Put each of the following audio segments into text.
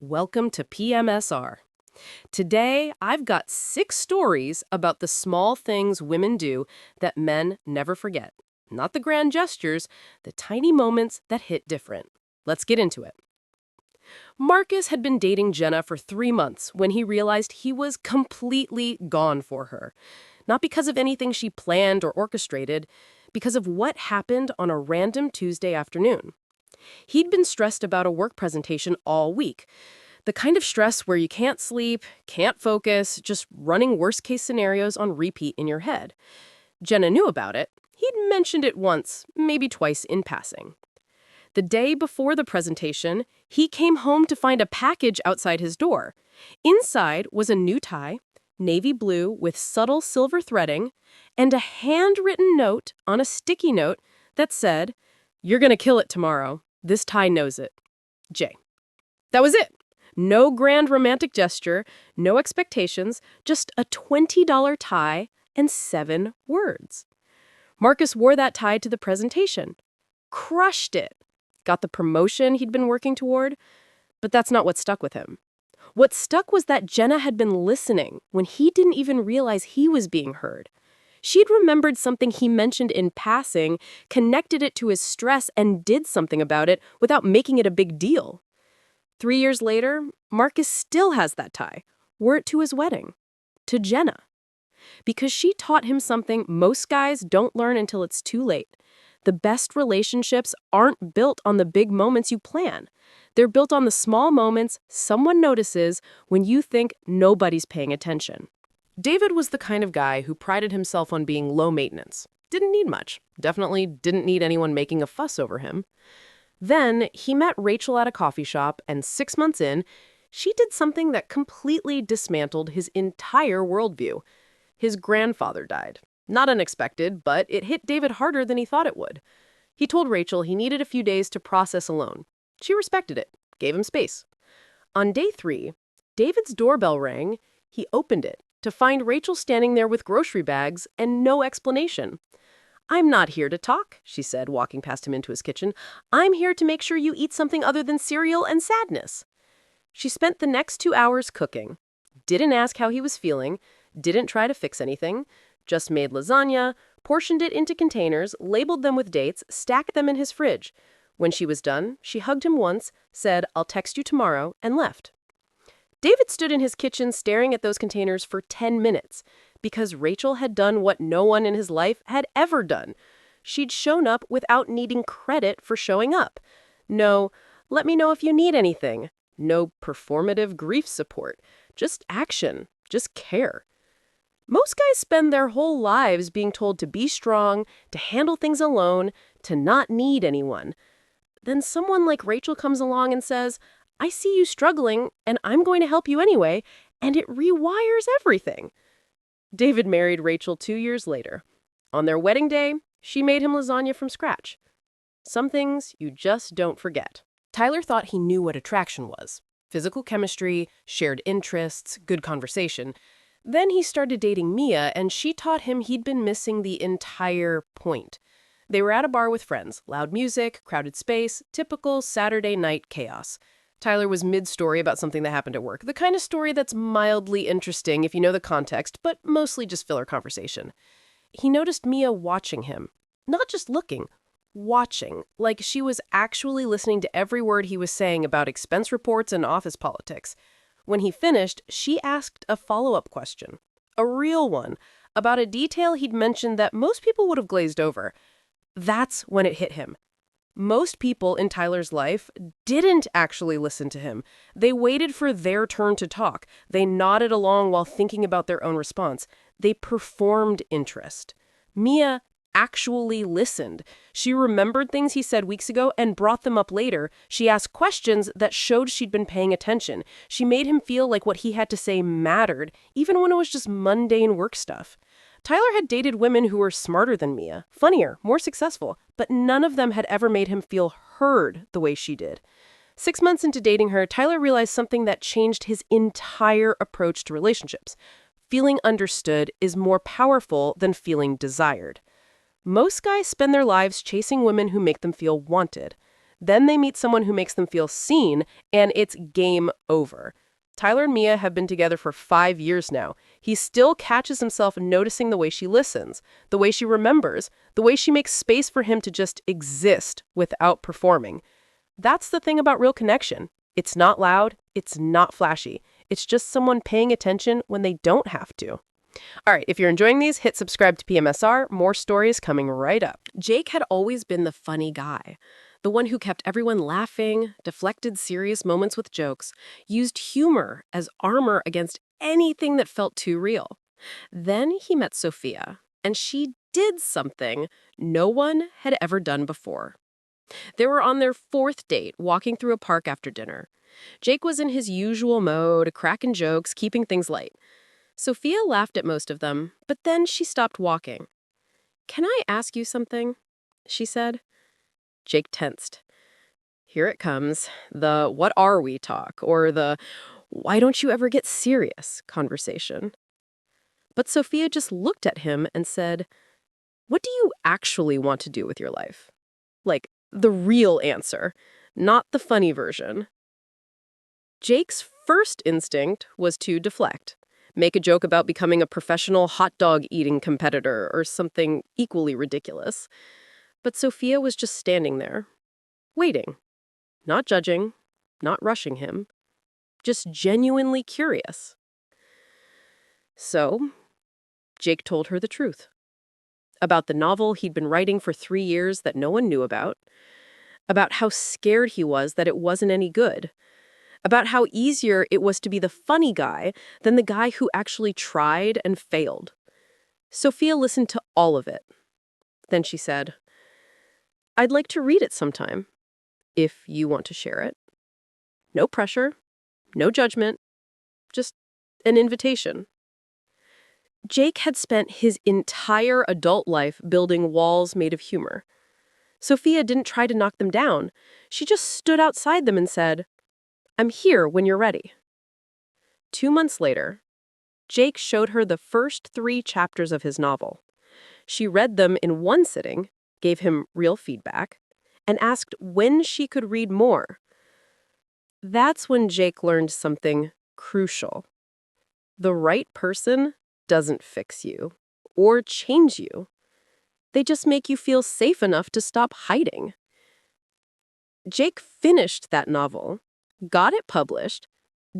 Welcome to PMSR. Today, I've got 6 stories about the small things women do that men never forget. Not the grand gestures, the tiny moments that hit different. Let's get into it. Marcus had been dating Jenna for 3 months when he realized he was completely gone for her. Not because of anything she planned or orchestrated, because of what happened on a random Tuesday afternoon. He'd been stressed about a work presentation all week. The kind of stress where you can't sleep, can't focus, just running worst-case scenarios on repeat in your head. Jenna knew about it. He'd mentioned it once, maybe twice in passing. The day before the presentation, he came home to find a package outside his door. Inside was a new tie, navy blue with subtle silver threading, and a handwritten note on a sticky note that said, "You're gonna kill it tomorrow. This tie knows it. Jay." That was it. No grand romantic gesture, no expectations, just a $20 tie and 7 words. Marcus wore that tie to the presentation. Crushed it. Got the promotion he'd been working toward. But that's not what stuck with him. What stuck was that Jenna had been listening when he didn't even realize he was being heard. She'd remembered something he mentioned in passing, connected it to his stress, and did something about it without making it a big deal. 3 years later, Marcus still has that tie. Wore it to his wedding. To Jenna. Because she taught him something most guys don't learn until it's too late. The best relationships aren't built on the big moments you plan. They're built on the small moments someone notices when you think nobody's paying attention. David was the kind of guy who prided himself on being low maintenance. Didn't need much. Definitely didn't need anyone making a fuss over him. Then he met Rachel at a coffee shop, and 6 months in, she did something that completely dismantled his entire worldview. His grandfather died. Not unexpected, but it hit David harder than he thought it would. He told Rachel he needed a few days to process alone. She respected it, gave him space. On day 3, David's doorbell rang. He opened it to find Rachel standing there with grocery bags and no explanation. "I'm not here to talk," she said, walking past him into his kitchen. "I'm here to make sure you eat something other than cereal and sadness." She spent the next 2 hours cooking. Didn't ask how he was feeling, didn't try to fix anything, just made lasagna, portioned it into containers, labeled them with dates, stacked them in his fridge. When she was done, she hugged him once, said, "I'll text you tomorrow," and left. David stood in his kitchen staring at those containers for 10 minutes. Because Rachel had done what no one in his life had ever done. She'd shown up without needing credit for showing up. No, "Let me know if you need anything." No performative grief support. Just action. Just care. Most guys spend their whole lives being told to be strong, to handle things alone, to not need anyone. Then someone like Rachel comes along and says, "I see you struggling, and I'm going to help you anyway," and it rewires everything. David married Rachel 2 years later. On their wedding day, she made him lasagna from scratch. Some things you just don't forget. Tyler thought he knew what attraction was. Physical chemistry, shared interests, good conversation. Then he started dating Mia, and she taught him he'd been missing the entire point. They were at a bar with friends. Loud music, crowded space, typical Saturday night chaos. Tyler was mid-story about something that happened at work. The kind of story that's mildly interesting if you know the context, but mostly just filler conversation. He noticed Mia watching him. Not just looking, watching, like she was actually listening to every word he was saying about expense reports and office politics. When he finished, she asked a follow-up question. A real one, about a detail he'd mentioned that most people would have glazed over. That's when it hit him. Most people in Tyler's life didn't actually listen to him. They waited for their turn to talk. They nodded along while thinking about their own response. They performed interest. Mia actually listened. She remembered things he said weeks ago and brought them up later. She asked questions that showed she'd been paying attention. She made him feel like what he had to say mattered, even when it was just mundane work stuff. Tyler had dated women who were smarter than Mia, funnier, more successful, but none of them had ever made him feel heard the way she did. 6 months into dating her, Tyler realized something that changed his entire approach to relationships. Feeling understood is more powerful than feeling desired. Most guys spend their lives chasing women who make them feel wanted. Then they meet someone who makes them feel seen, and it's game over. Tyler and Mia have been together for 5 years now. He still catches himself noticing the way she listens, the way she remembers, the way she makes space for him to just exist without performing. That's the thing about real connection. It's not loud, it's not flashy. It's just someone paying attention when they don't have to. All right, if you're enjoying these, hit subscribe to PMSR. More stories coming right up. Jake had always been the funny guy, the one who kept everyone laughing, deflected serious moments with jokes, used humor as armor against anything that felt too real. Then he met Sophia, and she did something no one had ever done before. They were on their fourth date, walking through a park after dinner. Jake was in his usual mode, cracking jokes, keeping things light. Sophia laughed at most of them, but then she stopped walking. "Can I ask you something?" she said. Jake tensed. Here it comes, the "what are we" talk, or the "why don't you ever get serious" conversation. But Sophia just looked at him and said, "What do you actually want to do with your life?" Like, the real answer, not the funny version. Jake's first instinct was to deflect, make a joke about becoming a professional hot dog eating competitor or something equally ridiculous. But Sophia was just standing there, waiting, not judging, not rushing him, just genuinely curious. So, Jake told her the truth about the novel he'd been writing for 3 years that no one knew about how scared he was that it wasn't any good, about how easier it was to be the funny guy than the guy who actually tried and failed. Sophia listened to all of it. Then she said, "I'd like to read it sometime, if you want to share it. No pressure, no judgment, just an invitation." Jake had spent his entire adult life building walls made of humor. Sophia didn't try to knock them down. She just stood outside them and said, "I'm here when you're ready." 2 months later, Jake showed her the first 3 chapters of his novel. She read them in one sitting, gave him real feedback, and asked when she could read more. That's when Jake learned something crucial. The right person doesn't fix you or change you. They just make you feel safe enough to stop hiding. Jake finished that novel, got it published,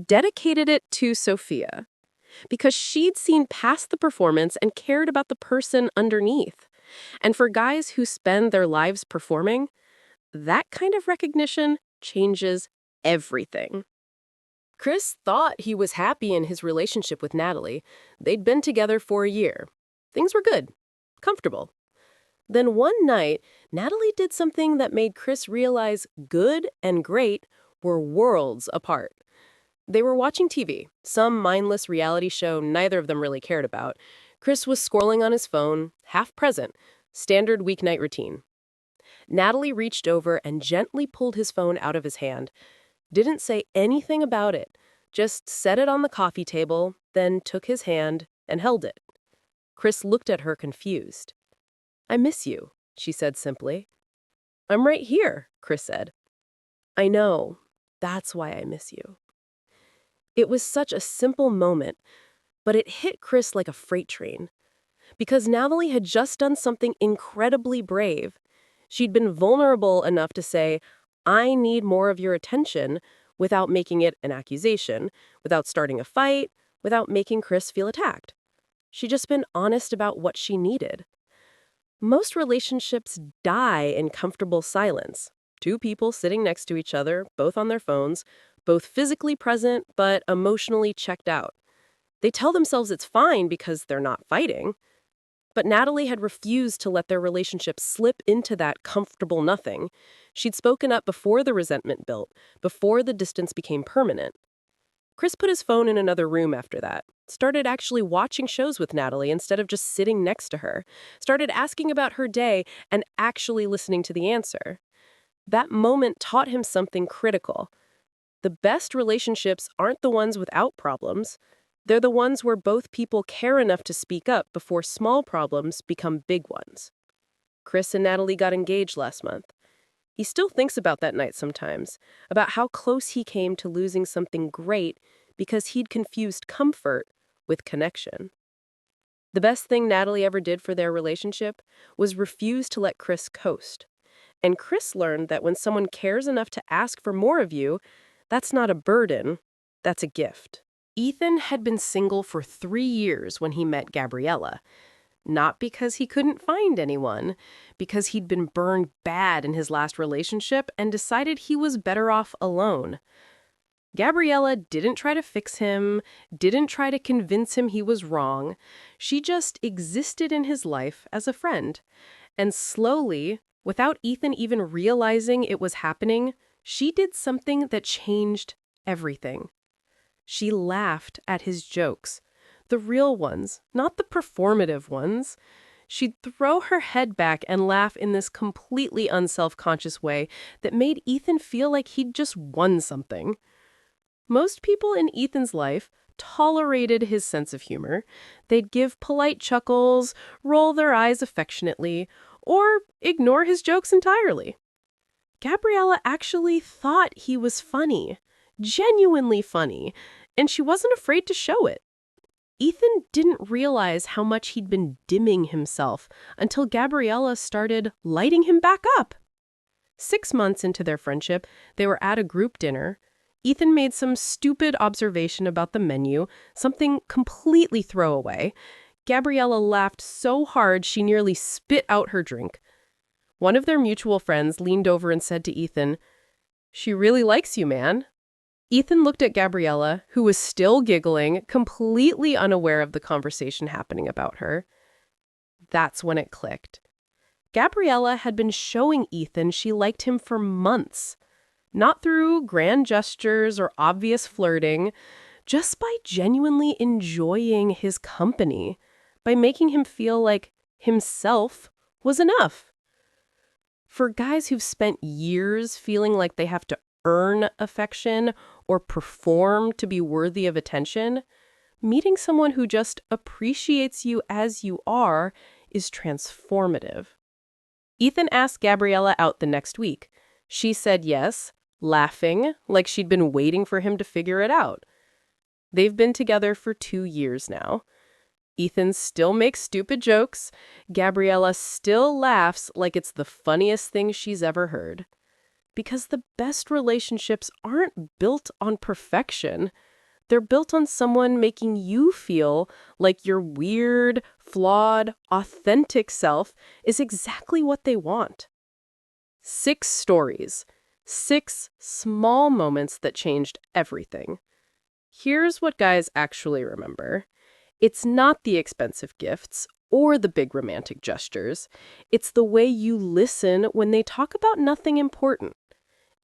dedicated it to Sophia, because she'd seen past the performance and cared about the person underneath. And for guys who spend their lives performing, that kind of recognition changes everything. Chris thought he was happy in his relationship with Natalie. They'd been together for a year. Things were good, comfortable. Then one night, Natalie did something that made Chris realize good and great were worlds apart. They were watching TV, some mindless reality show neither of them really cared about. Chris was scrolling on his phone, half present, standard weeknight routine. Natalie reached over and gently pulled his phone out of his hand. Didn't say anything about it, just set it on the coffee table, then took his hand and held it. Chris looked at her confused. "I miss you," she said simply. "I'm right here," Chris said. "I know. That's why I miss you." It was such a simple moment, but it hit Chris like a freight train. Because Natalie had just done something incredibly brave. She'd been vulnerable enough to say, "I need more of your attention," without making it an accusation, without starting a fight, without making Chris feel attacked. She'd just been honest about what she needed. Most relationships die in comfortable silence. Two people sitting next to each other, both on their phones, both physically present but emotionally checked out. They tell themselves it's fine because they're not fighting. But Natalie had refused to let their relationship slip into that comfortable nothing. She'd spoken up before the resentment built, before the distance became permanent. Chris put his phone in another room after that, started actually watching shows with Natalie instead of just sitting next to her, started asking about her day and actually listening to the answer. That moment taught him something critical. The best relationships aren't the ones without problems. They're the ones where both people care enough to speak up before small problems become big ones. Chris and Natalie got engaged last month. He still thinks about that night sometimes, about how close he came to losing something great because he'd confused comfort with connection. The best thing Natalie ever did for their relationship was refuse to let Chris coast. And Chris learned that when someone cares enough to ask for more of you, that's not a burden, that's a gift. Ethan had been single for 3 years when he met Gabriella. Not because he couldn't find anyone, because he'd been burned bad in his last relationship and decided he was better off alone. Gabriella didn't try to fix him, didn't try to convince him he was wrong. She just existed in his life as a friend. And slowly, without Ethan even realizing it was happening, she did something that changed everything. She laughed at his jokes. The real ones, not the performative ones. She'd throw her head back and laugh in this completely unself-conscious way that made Ethan feel like he'd just won something. Most people in Ethan's life tolerated his sense of humor. They'd give polite chuckles, roll their eyes affectionately, or ignore his jokes entirely. Gabriella actually thought he was funny, genuinely funny, and she wasn't afraid to show it. Ethan didn't realize how much he'd been dimming himself until Gabriella started lighting him back up. 6 months into their friendship, they were at a group dinner. Ethan made some stupid observation about the menu, something completely throwaway. Gabriella laughed so hard she nearly spit out her drink. One of their mutual friends leaned over and said to Ethan, "She really likes you, man." Ethan looked at Gabriella, who was still giggling, completely unaware of the conversation happening about her. That's when it clicked. Gabriella had been showing Ethan she liked him for months. Not through grand gestures or obvious flirting, just by genuinely enjoying his company, by making him feel like himself was enough. For guys who've spent years feeling like they have to earn affection or perform to be worthy of attention, meeting someone who just appreciates you as you are is transformative. Ethan asked Gabriella out the next week. She said yes, laughing like she'd been waiting for him to figure it out. They've been together for 2 years now. Ethan still makes stupid jokes. Gabriella still laughs like it's the funniest thing she's ever heard. Because the best relationships aren't built on perfection. They're built on someone making you feel like your weird, flawed, authentic self is exactly what they want. 6 stories. 6 small moments that changed everything. Here's what guys actually remember. It's not the expensive gifts or the big romantic gestures. It's the way you listen when they talk about nothing important.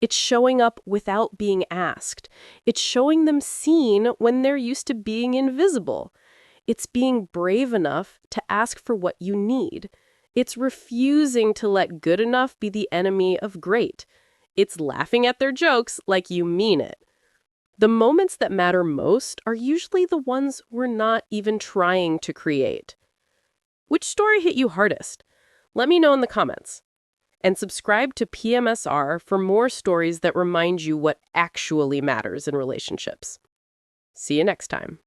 It's showing up without being asked. It's showing them seen when they're used to being invisible. It's being brave enough to ask for what you need. It's refusing to let good enough be the enemy of great. It's laughing at their jokes like you mean it. The moments that matter most are usually the ones we're not even trying to create. Which story hit you hardest? Let me know in the comments. And subscribe to PMSR for more stories that remind you what actually matters in relationships. See you next time.